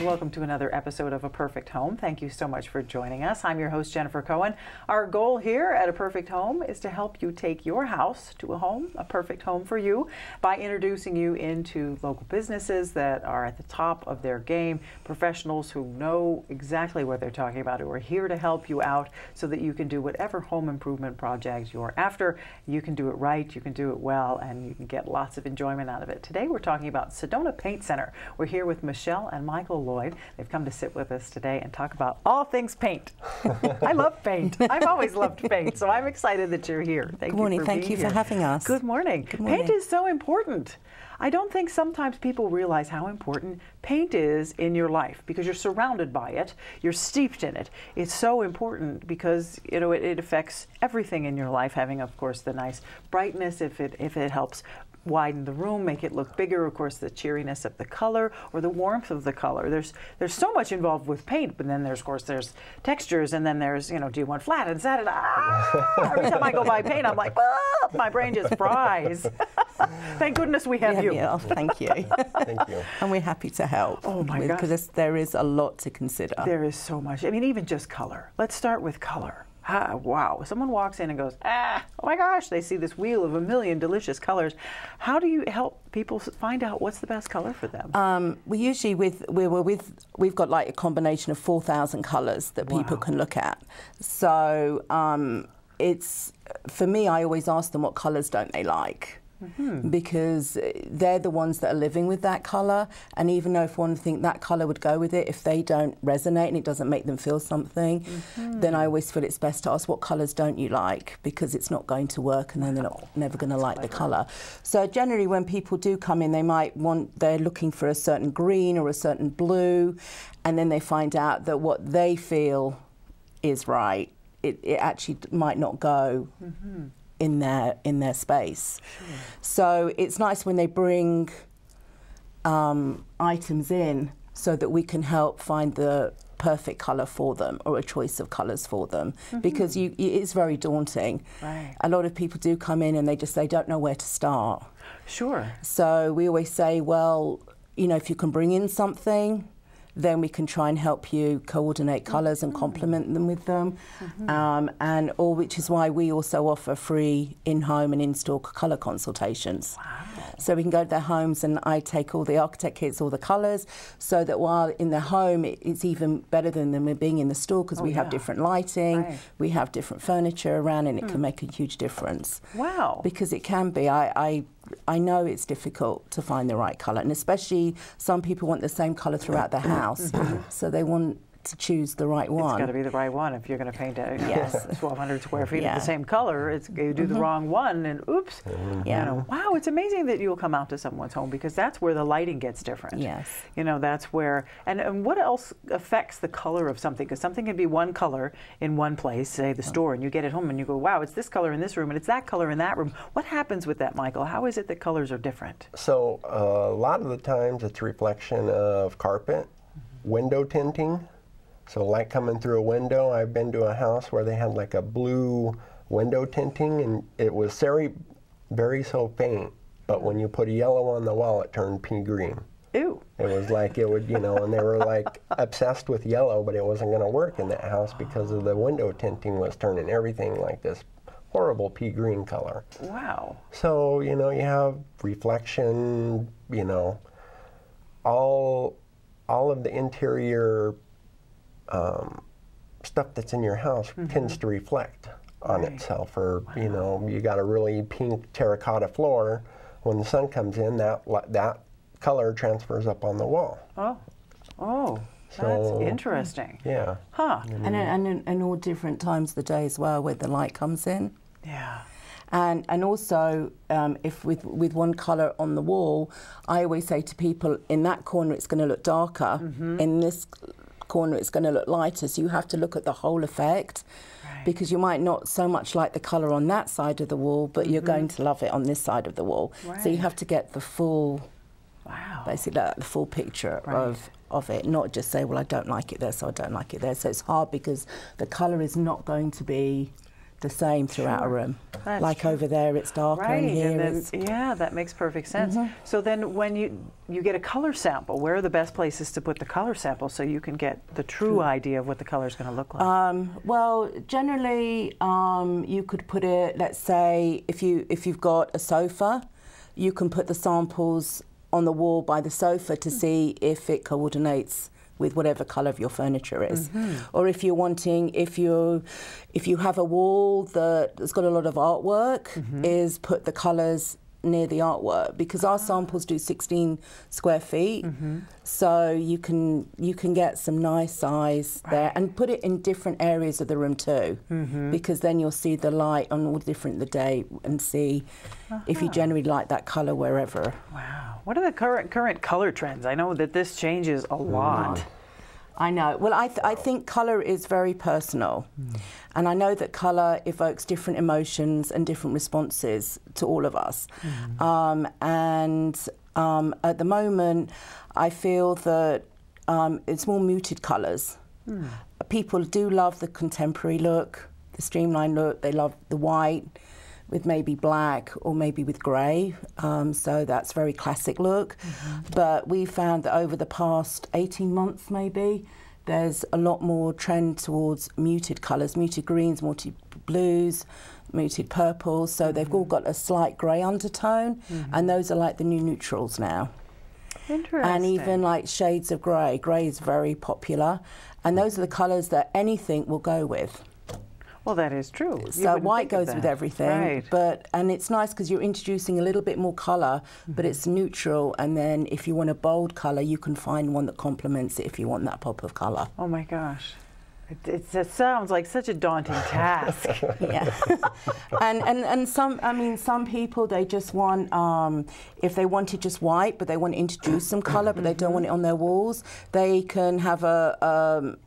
welcome to another episode of A Perfect Home. Thank you so much for joining us. I'm your host, Jennifer Cohen. Our goal here at A Perfect Home is to help you take your house to a home, a perfect home for you, by introducing you into local businesses that are at the top of their game, professionals who know exactly what they're talking about, who are here to help you out so that you can do whatever home improvement project you're after. You can do it right, you can do it well, and you can get lots of enjoyment out of it. Today we're talking about Sedona Paint Center. We're here with Michelle and Michael Lloyd. They've come to sit with us today and talk about all things paint. I love paint. I've always loved paint, so I'm excited that you're here. Good morning. Thank you for having us. Good morning. Good morning. Paint is so important. I don't think sometimes people realize how important paint is in your life because you're surrounded by it. You're steeped in it. It's so important because it affects everything in your life. Having, of course, the nice brightness, if it helps widen the room, make it look bigger, of course, the cheeriness of the color or the warmth of the color. There's so much involved with paint, but then there's textures, and then there's, do you want flat and satin? Every time I go buy paint, I'm like, oh, my brain just fries. Thank goodness we have you. Yeah, thank you. Thank you. And we're happy to help. Oh my gosh. Because there is a lot to consider. There is so much. I mean, even just color. Let's start with color. Wow. Someone walks in and goes, oh my gosh, they see this wheel of a million delicious colors. How do you help people find out what's the best color for them? We usually, we've got like a combination of 4,000 colors that people can look at. So for me, I always ask them what colors don't they like. Mm-hmm. Because they're the ones that are living with that colour, and even though if one think that colour would go with it, if they don't resonate and it doesn't make them feel something, then I always feel it's best to ask what colours don't you like, because it's not going to work and then they're never going to like the colour. So generally when people do come in, they're looking for a certain green or a certain blue, and then they find out that what they feel is right, it actually might not go in their space. Sure. So it's nice when they bring items in so that we can help find the perfect colour for them or a choice of colours for them, because it is very daunting. Right. A lot of people do come in and they don't know where to start. Sure. So we always say, well, if you can bring in something, then we can try and help you coordinate colours and complement them with them. Which is why we also offer free in-home and in-store colour consultations. Wow. So we can go to their homes and I take all the architect kits, all the colours, so that while in their home it's even better than them being in the store, because we have different lighting, we have different furniture around, and it can make a huge difference. Wow. Because it can be. I know it's difficult to find the right colour, and especially some people want the same colour throughout the house, so they want to choose the right one. It's got to be the right one if you're going to paint it. 1,200 square feet of the same color. You do the wrong one, and oops. Wow, it's amazing that you'll come out to someone's home, because that's where the lighting gets different. Yes. That's where, and what else affects the color of something? Because something can be one color in one place, say the store, and you get it home and you go, wow, it's this color in this room and it's that color in that room. What happens with that, Michael? How is it that colors are different? So a lot of the times it's reflection of carpet, window tinting. So light coming through a window. I've been to a house where they had like a blue window tinting, and it was very so faint, but when you put a yellow on the wall, it turned pea green. Ew. It was like it would, and they were like obsessed with yellow, but it wasn't going to work in that house because of the window tinting was turning everything like this horrible pea green color. Wow. So, you have reflection, all of the interior stuff that's in your house tends to reflect on itself. Or you got a really pink terracotta floor. When the sun comes in, that color transfers up on the wall. So, that's interesting. Yeah. Huh. And all different times of the day as well, where the light comes in. Yeah. And also, if with one colour on the wall, I always say to people, in that corner it's going to look darker. In this corner it's going to look lighter, so you have to look at the whole effect, because you might not so much like the colour on that side of the wall, but you're going to love it on this side of the wall. So you have to get the full, basically the full picture of it, not just say, well, I don't like it there, so I don't like it there. So it's hard because the colour is not going to be the same throughout a room. That's like true. over there it's darker and here it's... Yeah, that makes perfect sense. So then when you get a color sample, where are the best places to put the color sample so you can get the true idea of what the color is going to look like? Well, generally you could put it, let's say, if you've got a sofa, you can put the samples on the wall by the sofa to see if it coordinates with whatever colour of your furniture is. Or if you're wanting, if you have a wall that's got a lot of artwork, is put the colours near the artwork, because our samples do 16 square feet, so you can get some nice size there, and put it in different areas of the room too, because then you'll see the light on all different the day and see if you generally like that colour wherever. Wow. What are the current color trends? I know that this changes a lot. I know. Well, I think colour is very personal. And I know that colour evokes different emotions and different responses to all of us. At the moment, I feel that it's more muted colours. People do love the contemporary look, the streamlined look. They love the white with maybe black or maybe with grey, so that's very classic look. But we found that over the past 18 months maybe, there's a lot more trend towards muted colours, muted greens, muted blues, muted purples, so they've all got a slight grey undertone, and those are like the new neutrals now. Interesting. And even like shades of grey. Grey is very popular, and those are the colours that anything will go with. Well, that is true. So white goes with everything, and it's nice because you're introducing a little bit more colour, but it's neutral. And then if you want a bold colour, you can find one that complements it if you want that pop of colour. Oh my gosh. It sounds like such a daunting task. Yeah, and some people, they just want, if they wanted just white, but they want to introduce some colour, but they don't want it on their walls, they can have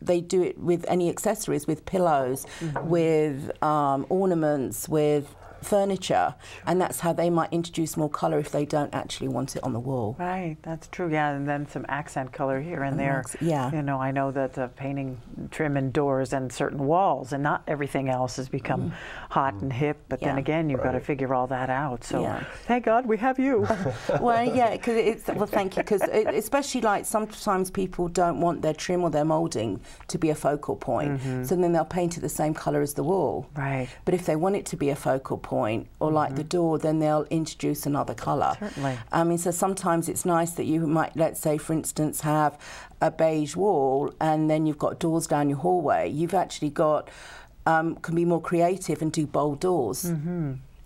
they do it with any accessories, with pillows, with ornaments, with furniture, and that's how they might introduce more colour if they don't actually want it on the wall. Right, that's true. Yeah, and then some accent colour here and there. Yeah. You know, I know that painting trim and doors and certain walls, and not everything else has become hot and hip. But then again, you've got to figure all that out. So thank God we have you. Well, yeah, because thank you, because especially like sometimes people don't want their trim or their moulding to be a focal point, so then they'll paint it the same colour as the wall. Right. But if they want it to be a focal point, or like the door, then they'll introduce another colour. Certainly. I mean, so sometimes it's nice that you might, let's say, for instance, have a beige wall and then you've got doors down your hallway. You've actually got, can be more creative and do bold doors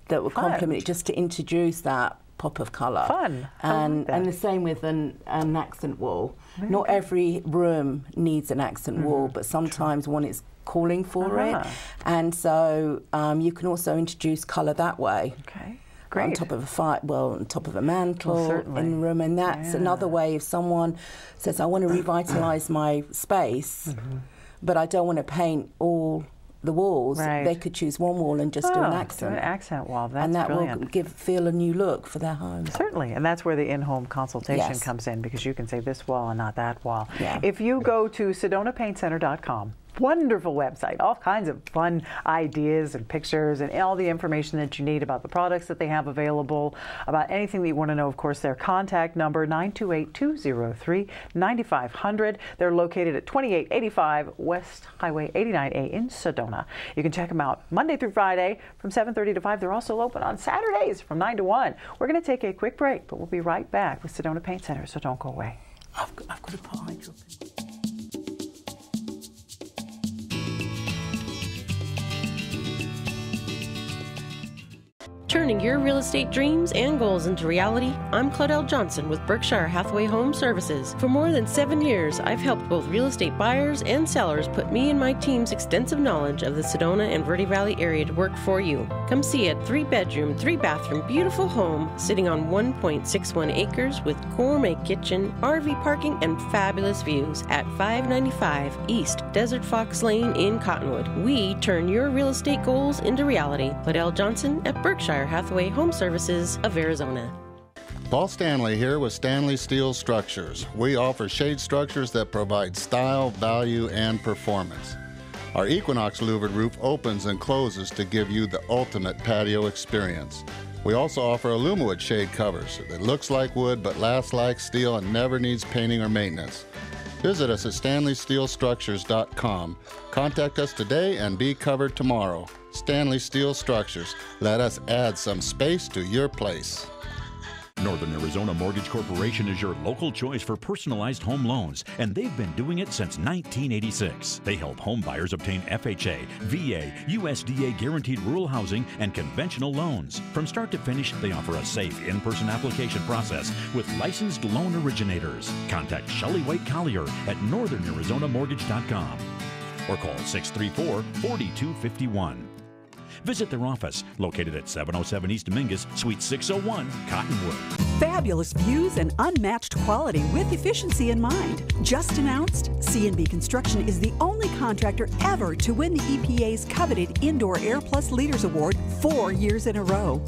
that will complement it, just to introduce that pop of colour. Fun. And the same with an accent wall. Not every room needs an accent wall, but sometimes one is calling for it, and so you can also introduce colour that way. Okay, great. On top of on top of a mantle in the room, and that's another way. If someone says, "I want to revitalise my space, but I don't want to paint all the walls," they could choose one wall and just do an accent. Do an accent wall. That's and that brilliant. will feel a new look for their home. Certainly, and that's where the in-home consultation comes in, because you can say this wall and not that wall. Yeah. If you go to SedonaPaintCenter.com, wonderful website, all kinds of fun ideas and pictures and all the information that you need about the products that they have available, about anything that you want to know. Of course, their contact number, 928-203-9500. They're located at 2885 West Highway 89A in Sedona. You can check them out Monday through Friday from 7:30 to 5. They're also open on Saturdays from 9 to 1. We're going to take a quick break, but we'll be right back with Sedona Paint Center, so don't go away. I've got to find you. Turning your real estate dreams and goals into reality, I'm Claudel Johnson with Berkshire Hathaway Home Services. For more than 7 years, I've helped both real estate buyers and sellers put me and my team's extensive knowledge of the Sedona and Verde Valley area to work for you. Come see a 3-bedroom, 3-bathroom, beautiful home sitting on 1.61 acres with gourmet kitchen, RV parking, and fabulous views at 595 East Desert Fox Lane in Cottonwood. We turn your real estate goals into reality. Claudel Johnson at Berkshire Hathaway Home Services of Arizona. Paul Stanley here with Stanley Steel Structures. We offer shade structures that provide style, value, and performance. Our Equinox louvered roof opens and closes to give you the ultimate patio experience. We also offer Alumawood shade covers that looks like wood but lasts like steel and never needs painting or maintenance. Visit us at StanleySteelStructures.com. Contact us today and be covered tomorrow. Stanley Steel Structures. Let us add some space to your place. Northern Arizona Mortgage Corporation is your local choice for personalized home loans, and they've been doing it since 1986. They help home buyers obtain FHA, VA, USDA guaranteed rural housing, and conventional loans. From start to finish, they offer a safe in-person application process with licensed loan originators. Contact Shelley White Collier at northernArizonaMortgage.com or call 634-4251. Visit their office, located at 707 East Mingus, Suite 601, Cottonwood. Fabulous views and unmatched quality with efficiency in mind. Just announced, C&B Construction is the only contractor ever to win the EPA's coveted Indoor Air Plus Leaders Award 4 years in a row.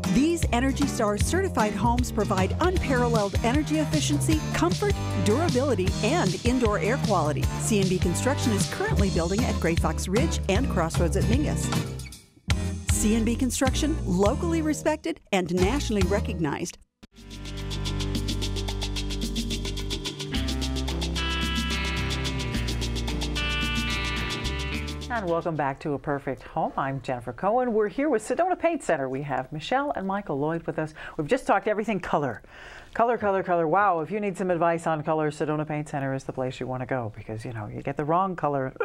These Energy Star certified homes provide unparalleled energy efficiency, comfort, durability, and indoor air quality. C&B Construction is currently building at Gray Fox Ridge and Crossroads at Mingus. C&B Construction, locally respected and nationally recognized. And welcome back to A Perfect Home. I'm Jennifer Cohen. We're here with Sedona Paint Center. We have Michelle and Michael Lloyd with us. We've just talked everything color. Color, color, color. Wow, if you need some advice on color, Sedona Paint Center is the place you want to go because, you know, you get the wrong color.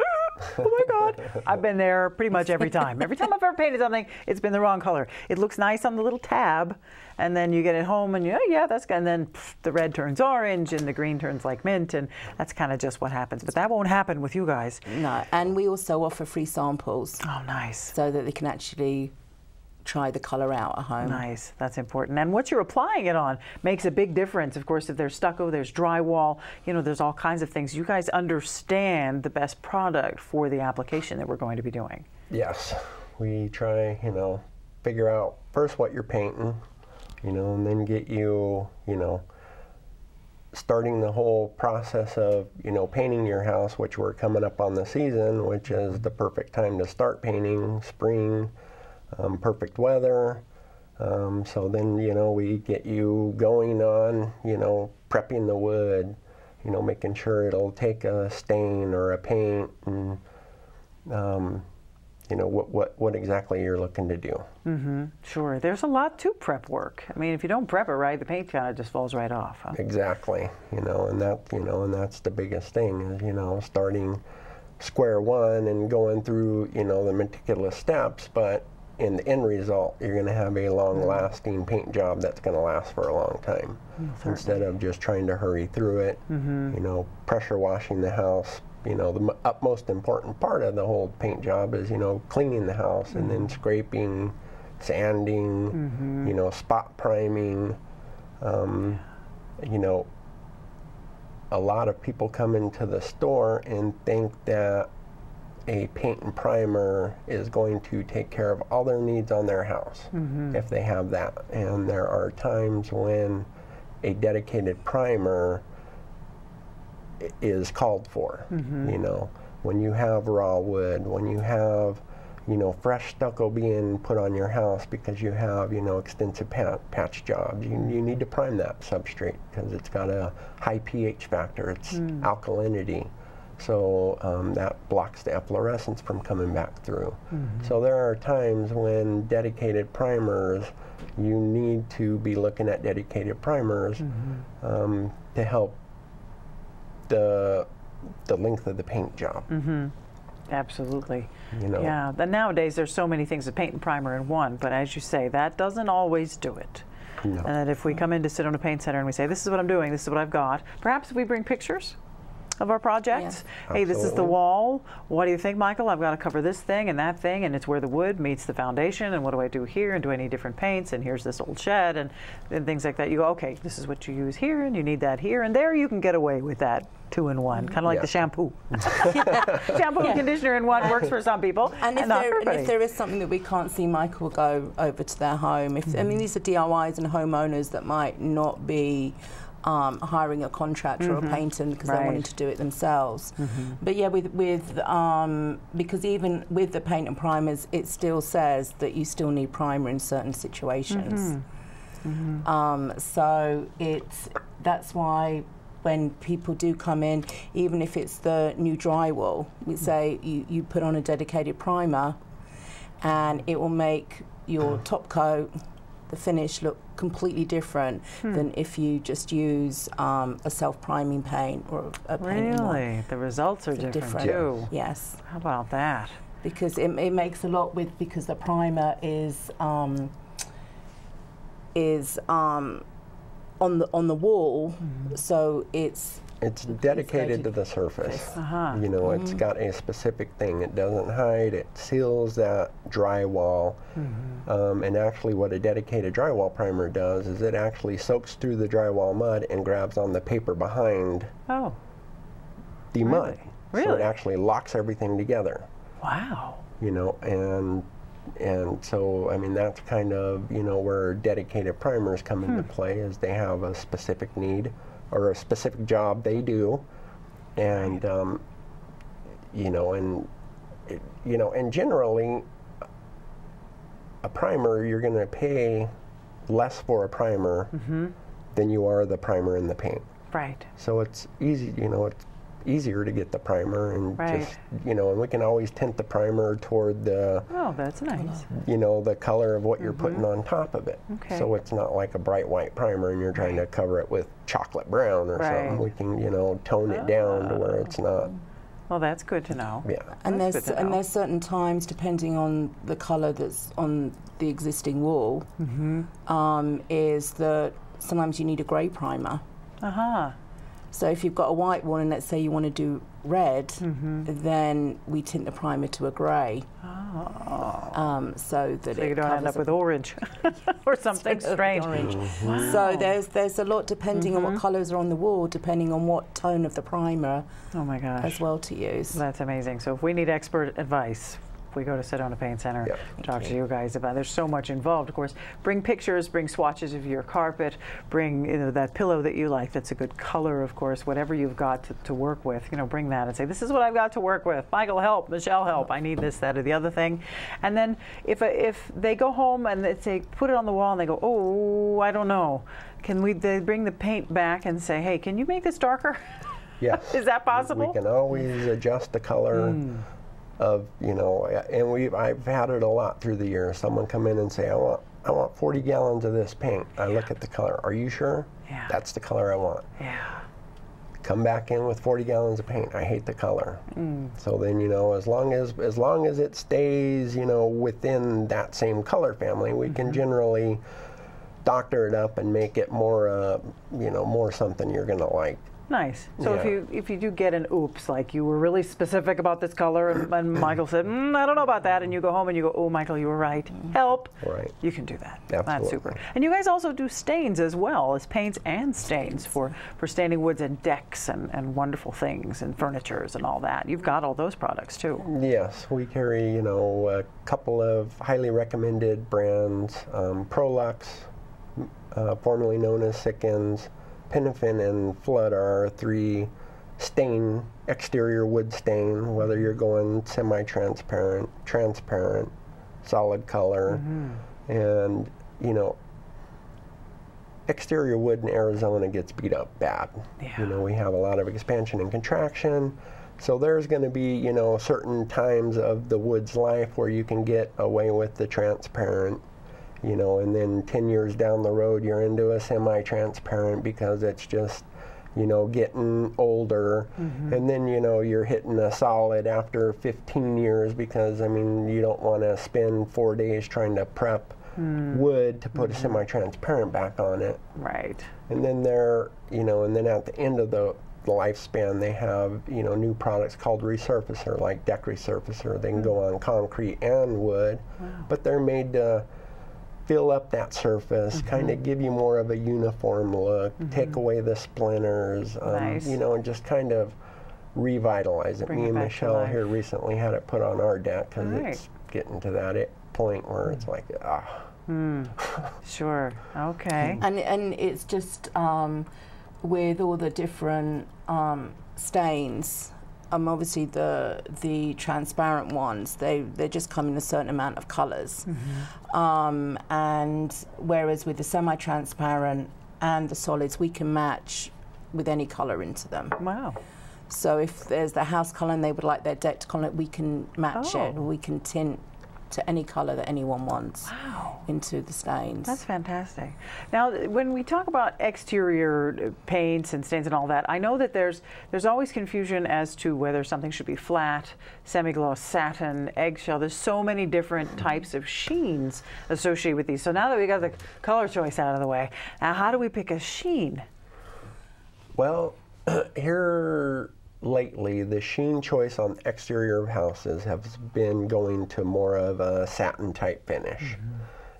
Oh my God. I've been there pretty much every time. Every time I've ever painted something, it's been the wrong color. It looks nice on the little tab, and then you get it home and yeah, that's good. And then the red turns orange and the green turns like mint, and that's kind of just what happens. But that won't happen with you guys. No, and we also offer free samples. Oh, nice. So that they can actually try the color out at home. Nice, that's important. And what you're applying it on makes a big difference. Of course, if there's stucco, there's drywall, you know, there's all kinds of things. You guys understand the best product for the application that we're going to be doing. Yes, we try, you know, figure out first what you're painting, you know, and then get you, you know, starting the whole process of, you know, painting your house, which we're coming up on the season, which is the perfect time to start painting, spring. Perfect weather, so then, you know, we get you going on, you know, prepping the wood, you know, making sure it'll take a stain or a paint, and you know, what exactly you're looking to do. Mm-hmm. Sure. There's a lot to prep work. I mean, if you don't prep it right, the paint kind of just falls right off. Huh? Exactly. You know, and that's the biggest thing is, you know, starting square one and going through, you know, the meticulous steps, but in the end result, you're going to have a long-lasting paint job that's going to last for a long time. Instead of just trying to hurry through it, you know, pressure washing the house. You know, the utmost important part of the whole paint job is, you know, cleaning the house and then scraping, sanding, you know, spot priming. You know, a lot of people come into the store and think that a paint and primer is going to take care of all their needs on their house if they have that. And there are times when a dedicated primer is called for. You know, when you have raw wood, when you have, you know, fresh stucco being put on your house because you have, you know, extensive patch jobs, you need to prime that substrate because it's got a high pH factor, it's alkalinity. So that blocks the efflorescence from coming back through. So there are times when dedicated primers, you need to be looking at dedicated primers to help the length of the paint job. Absolutely. You know. Yeah. Then nowadays there's so many things to paint and primer in one, but as you say, that doesn't always do it. No. And that if we come into Sedona Paint Center and we say, this is what I'm doing, this is what I've got, perhaps if we bring pictures of our projects. Yeah. Hey, this is the wall. What do you think, Michael? I've got to cover this thing and that thing, and it's where the wood meets the foundation, and what do I do here, and do I need different paints, and here's this old shed, and things like that. You go, okay, this is what you use here, and you need that here, and there you can get away with that 2-in-1, kind of like the shampoo. Shampoo and conditioner in one works for some people, and if there is something that we can't see, Michael will go over to their home. I mean, these are DIYs and homeowners that might not be hiring a contractor or a painter because they're wanting to do it themselves. But yeah, because even with the paint and primers, it still says that you still need primer in certain situations. So that's why when people do come in, even if it's the new drywall, we say you put on a dedicated primer and it will make your top coat, the finish, look completely different than if you just use a self-priming paint or a paint. Really? The results are different too? Yes. How about that? Because it makes a lot because the primer is on the wall, so it's dedicated to the surface. You know, it's got a specific thing. It doesn't hide. It seals that drywall. And actually, what a dedicated drywall primer does is it actually soaks through the drywall mud and grabs on the paper behind the mud. Really? So it actually locks everything together. Wow. You know, and so, I mean, that's kind of, you know, where dedicated primers come into play, is they have a specific need or a specific job they do, and you know, and generally, a primer, you're going to pay less for a primer than you are the primer in the paint. Right. So it's easy, you know, it's easier to get the primer and just, you know, and we can always tint the primer toward the, that's nice, you know, the color of what you're putting on top of it. So it's not like a bright white primer and you're trying to cover it with chocolate brown or something. We can, you know, tone it down to where it's not. Well, that's good to know. Yeah. And there's certain times, depending on the color that's on the existing wall, is that sometimes you need a grey primer. So if you've got a white one and let's say you want to do red, then we tint the primer to a grey. So that you don't end up with orange or something strange. So there's a lot depending on what colours are on the wall, depending on what tone of the primer as well to use. That's amazing. So if we need expert advice, we go to Sedona Paint Center, talk to you guys about. There's so much involved, of course. Bring pictures, bring swatches of your carpet, bring, you know, that pillow that you like. That's a good color, of course. Whatever you've got to work with, you know, bring that and say, this is what I've got to work with. Michael, help. Michelle, help. I need this, that, or the other thing. And then if they go home and they put it on the wall and they go, oh, I don't know. They bring the paint back and say, hey, can you make this darker? Yes. Is that possible? We can always adjust the color. Of, you know, and I've had it a lot through the years. Someone come in and say, I want 40 gallons of this paint. I look at the color. Are you sure? Yeah. That's the color I want. Yeah. Come back in with 40 gallons of paint. I hate the color. So then, you know, as long as it stays, you know, within that same color family, we can generally doctor it up and make it more, you know, more something you're going to like. Nice. So if you do get an oops, like you were really specific about this color, and Michael said, I don't know about that, and you go home and you go, oh, Michael, you were right. Help. Right. You can do that. Absolutely. That's super. And you guys also do stains as well, as paints and stains for staining woods and decks and wonderful things and furnitures and all that. You've got all those products too. Yes, we carry, you know, a couple of highly recommended brands, Prolux, formerly known as Sickens, Pinafin and Flood are our three stain, exterior wood stain, whether you're going semi-transparent, transparent, solid color. And, you know, exterior wood in Arizona gets beat up bad. You know, we have a lot of expansion and contraction. So there's going to be, you know, certain times of the wood's life where you can get away with the transparent. You know, and then 10 years down the road, you're into a semi-transparent because it's just, you know, getting older. And then, you know, you're hitting a solid after 15 years because, I mean, you don't want to spend 4 days trying to prep wood to put a semi-transparent back on it. Right. And then you know, and then at the end of the lifespan, they have, you know, new products called resurfacer, like deck resurfacer. They can go on concrete and wood, but they're made to fill up that surface, kind of give you more of a uniform look, take away the splinters, you know, and just kind of revitalize it. Me and Michelle here recently had it put on our deck because it's getting to that point where it's like, Sure. Okay. And it's just with all the different stains, obviously the transparent ones, they just come in a certain amount of colours. And whereas with the semi-transparent and the solids, we can match with any colour into them. Wow. So if there's the house colour and they would like their decked colour, we can match it, or we can tint to any colour that anyone wants into the stains. That's fantastic. Now, when we talk about exterior paints and stains and all that, I know that there's always confusion as to whether something should be flat, semi-gloss, satin, eggshell. There's so many different types of sheens associated with these. So now that we got the color choice out of the way, now how do we pick a sheen? Well, here lately, the sheen choice on exterior of houses has been going to more of a satin type finish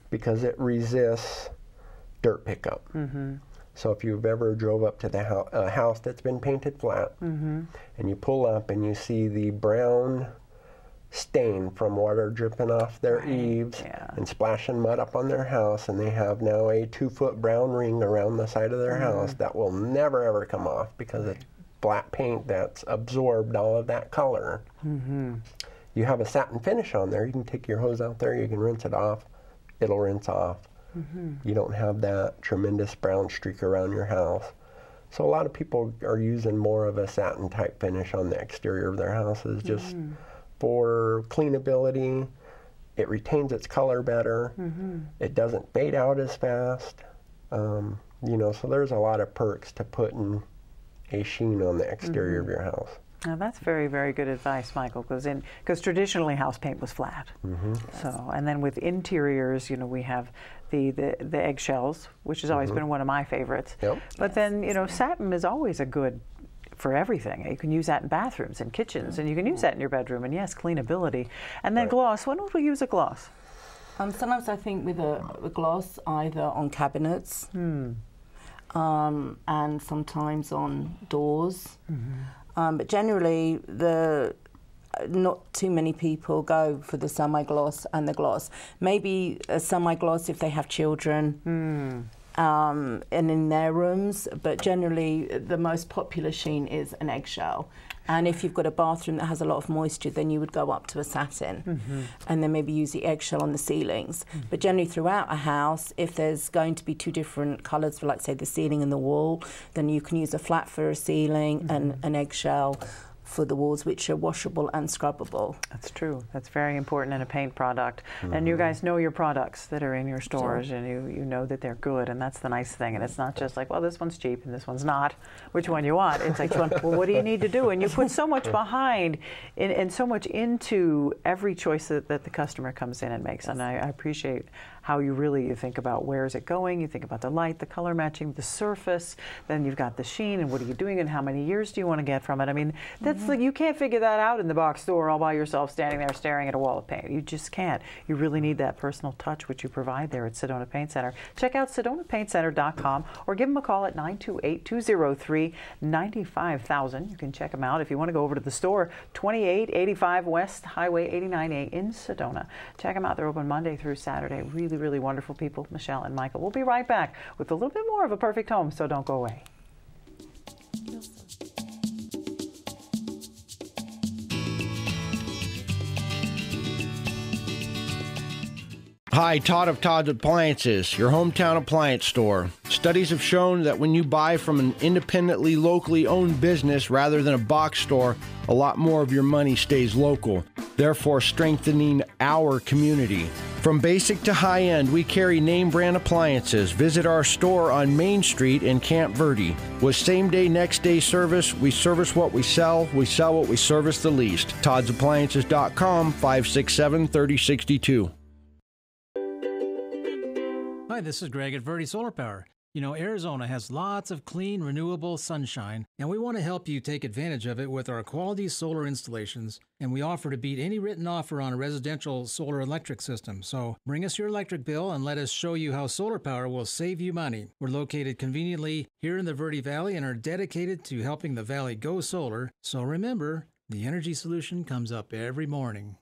because it resists dirt pickup. So if you've ever drove up to the house that's been painted flat and you pull up and you see the brown stain from water dripping off their eaves and splashing mud up on their house, and they have now a 2-foot brown ring around the side of their house that will never ever come off because it's flat paint that's absorbed all of that color. You have a satin finish on there. You can take your hose out there, you can rinse it off, it'll rinse off. You don't have that tremendous brown streak around your house. So a lot of people are using more of a satin type finish on the exterior of their houses just for cleanability. It retains its color better. It doesn't fade out as fast. You know, so there's a lot of perks to putting a sheen on the exterior of your house. Now that's very, very good advice, Michael, because traditionally house paint was flat. So, and then with interiors, you know, we have the eggshells, which has always been one of my favorites. But then, you know, satin is always a good for everything. You can use that in bathrooms and kitchens, and you can use that in your bedroom, and yes, cleanability. And then gloss, when would we use a gloss? Sometimes I think with a gloss, either on cabinets, and sometimes on doors. But generally, not too many people go for the semi-gloss and the gloss. Maybe a semi-gloss if they have children and in their rooms, but generally the most popular sheen is an eggshell. And if you've got a bathroom that has a lot of moisture, then you would go up to a satin and then maybe use the eggshell on the ceilings. But generally throughout a house, if there's going to be two different colours for, like, say, the ceiling and the wall, then you can use a flat for a ceiling and an eggshell for the walls, which are washable and scrubbable. That's true. That's very important in a paint product. And you guys know your products that are in your stores, and you know that they're good, and that's the nice thing. And it's not just like, well, this one's cheap and this one's not. Which one you want? It's like, well, what do you need to do? And you put so much behind and so much into every choice that the customer comes in and makes. And I appreciate how you think about where is it going. You think about the light, the color matching, the surface. Then you've got the sheen, and what are you doing, and how many years do you want to get from it? I mean, that's like, you can't figure that out in the box store all by yourself, standing there staring at a wall of paint. You just can't. You really need that personal touch, which you provide there at Sedona Paint Center. Check out SedonaPaintCenter.com or give them a call at 928-203-95,000. You can check them out if you want to go over to the store, 2885 West Highway 89A in Sedona. Check them out. They're open Monday through Saturday. Really, really wonderful people, Michelle and Michael. We'll be right back with a little bit more of A Perfect Home, so don't go away. Hi, Todd of Todd's Appliances, your hometown appliance store. Studies have shown that when you buy from an independently, locally owned business rather than a box store, a lot more of your money stays local, therefore strengthening our community. From basic to high-end, we carry name brand appliances. Visit our store on Main Street in Camp Verde. With same-day, next-day service, we service what we sell what we service the least. ToddsAppliances.com, 567-3062. Hi, this is Greg at Verde Solar Power. You know, Arizona has lots of clean, renewable sunshine, and we want to help you take advantage of it with our quality solar installations, and we offer to beat any written offer on a residential solar electric system. So bring us your electric bill and let us show you how solar power will save you money. We're located conveniently here in the Verde Valley and are dedicated to helping the valley go solar. So remember, the energy solution comes up every morning.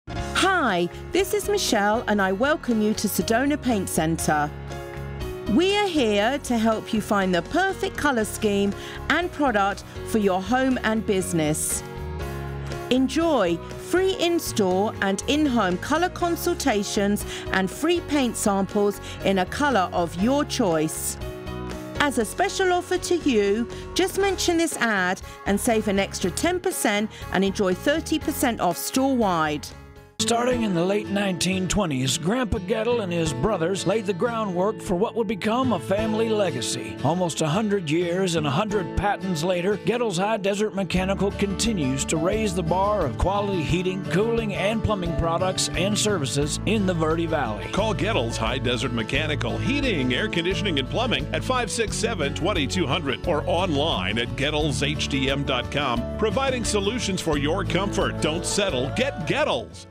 Hi, this is Michelle and I welcome you to Sedona Paint Center. We are here to help you find the perfect colour scheme and product for your home and business. Enjoy free in-store and in-home colour consultations and free paint samples in a colour of your choice. As a special offer to you, just mention this ad and save an extra 10% and enjoy 30% off store-wide. Starting in the late 1920s, Grandpa Gettle and his brothers laid the groundwork for what would become a family legacy. Almost 100 years and 100 patents later, Gettle's High Desert Mechanical continues to raise the bar of quality heating, cooling, and plumbing products and services in the Verde Valley. Call Gettle's High Desert Mechanical Heating, Air Conditioning, and Plumbing at 567-2200 or online at GettlesHDM.com, providing solutions for your comfort. Don't settle. Get Gettles.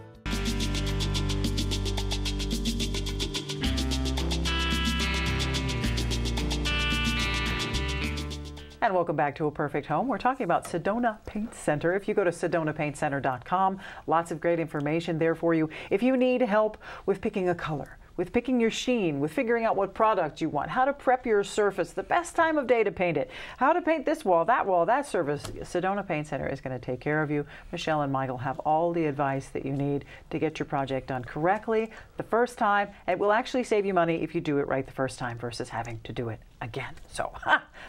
And welcome back to A Perfect Home. We're talking about Sedona Paint Center. If you go to SedonaPaintCenter.com, lots of great information there for you. If you need help with picking a color, with picking your sheen, with figuring out what product you want, how to prep your surface, the best time of day to paint it, how to paint this wall, that surface, Sedona Paint Center is going to take care of you. Michelle and Michael have all the advice that you need to get your project done correctly the first time. It will actually save you money if you do it right the first time versus having to do it again. So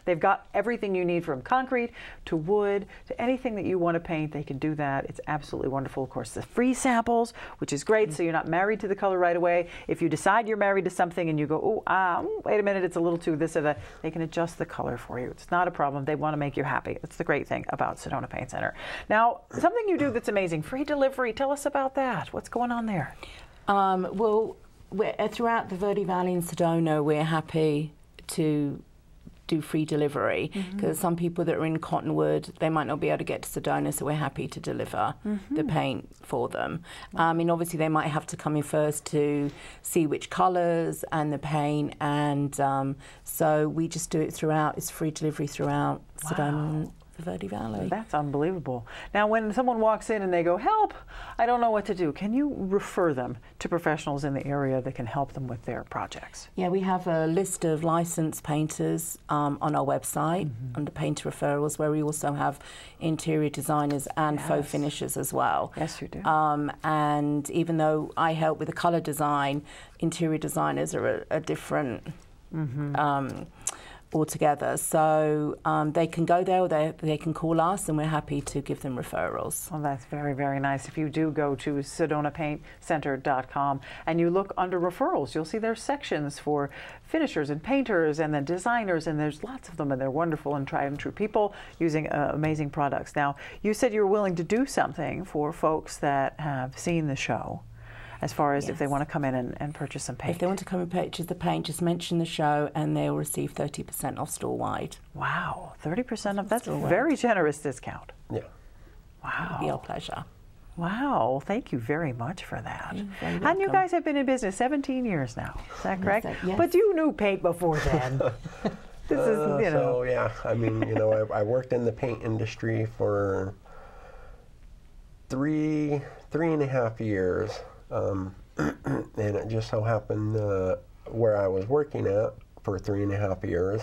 they've got everything you need, from concrete to wood to anything that you want to paint. They can do that. It's absolutely wonderful. Of course, the free samples, which is great, so you're not married to the color right away. If you decide you're married to something and you go, wait a minute, it's a little too this or that, they can adjust the color for you. It's not a problem. They want to make you happy. That's the great thing about Sedona Paint Center. Now, something you do that's amazing, free delivery. Tell us about that. What's going on there? Well, throughout the Verde Valley in Sedona, we're happy to do free delivery, because some people that are in Cottonwood, they might not be able to get to Sedona, so we're happy to deliver the paint for them. And obviously they might have to come in first to see which colours and the paint, and so we just do it throughout. It's free delivery throughout Sedona and the Verde Valley. That's unbelievable. Now, when someone walks in and they go, help, I don't know what to do, can you refer them to professionals in the area that can help them with their projects? Yeah, we have a list of licensed painters on our website under Painter Referrals, where we also have interior designers and faux finishers as well. Yes, you do. And even though I help with the colour design, interior designers are a different altogether. So they can go there, or they can call us, and we're happy to give them referrals. Well, that's very, very nice. If you do go to SedonaPaintCenter.com and you look under referrals, you'll see there's sections for finishers and painters and then designers, and there's lots of them, and they're wonderful and tried and true people using amazing products. Now, you said you were willing to do something for folks that have seen the show, as far as if they want to come in and purchase some paint. If they want to come and purchase the paint, just mention the show and they'll receive 30% off store-wide. Wow, 30% off. That's a very generous discount. Yeah. Wow. It'll be our pleasure. Wow, thank you very much for that. You're very And you welcome. guys have been in business 17 years now, is that correct? Yes. But you knew paint before then. This is, you know. So, yeah, I mean, you know, I worked in the paint industry for three and a half years. And it just so happened where I was working at for 3.5 years,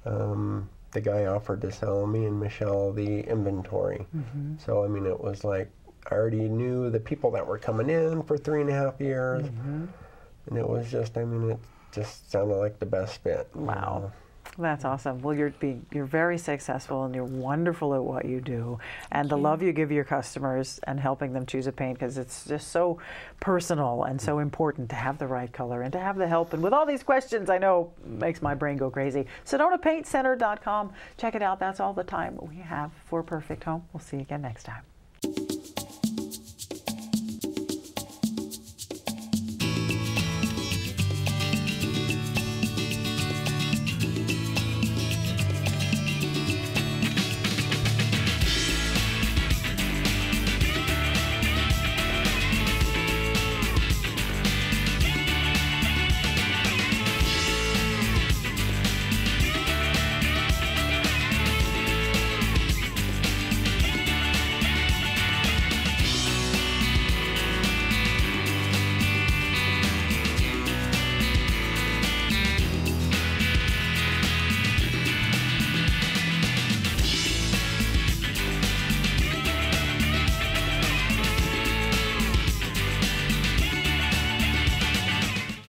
the guy offered to sell me and Michelle the inventory. So, I mean, it was like I already knew the people that were coming in for 3.5 years, and it was just, I mean, it just sounded like the best fit. Wow. That's awesome. Well, you're very successful, and you're wonderful at what you do, and the love you give your customers and helping them choose a paint, because it's just so personal and so important to have the right color and to have the help. And with all these questions, I know makes my brain go crazy. SedonaPaintCenter.com. Check it out. That's all the time we have for Perfect Home. We'll see you again next time.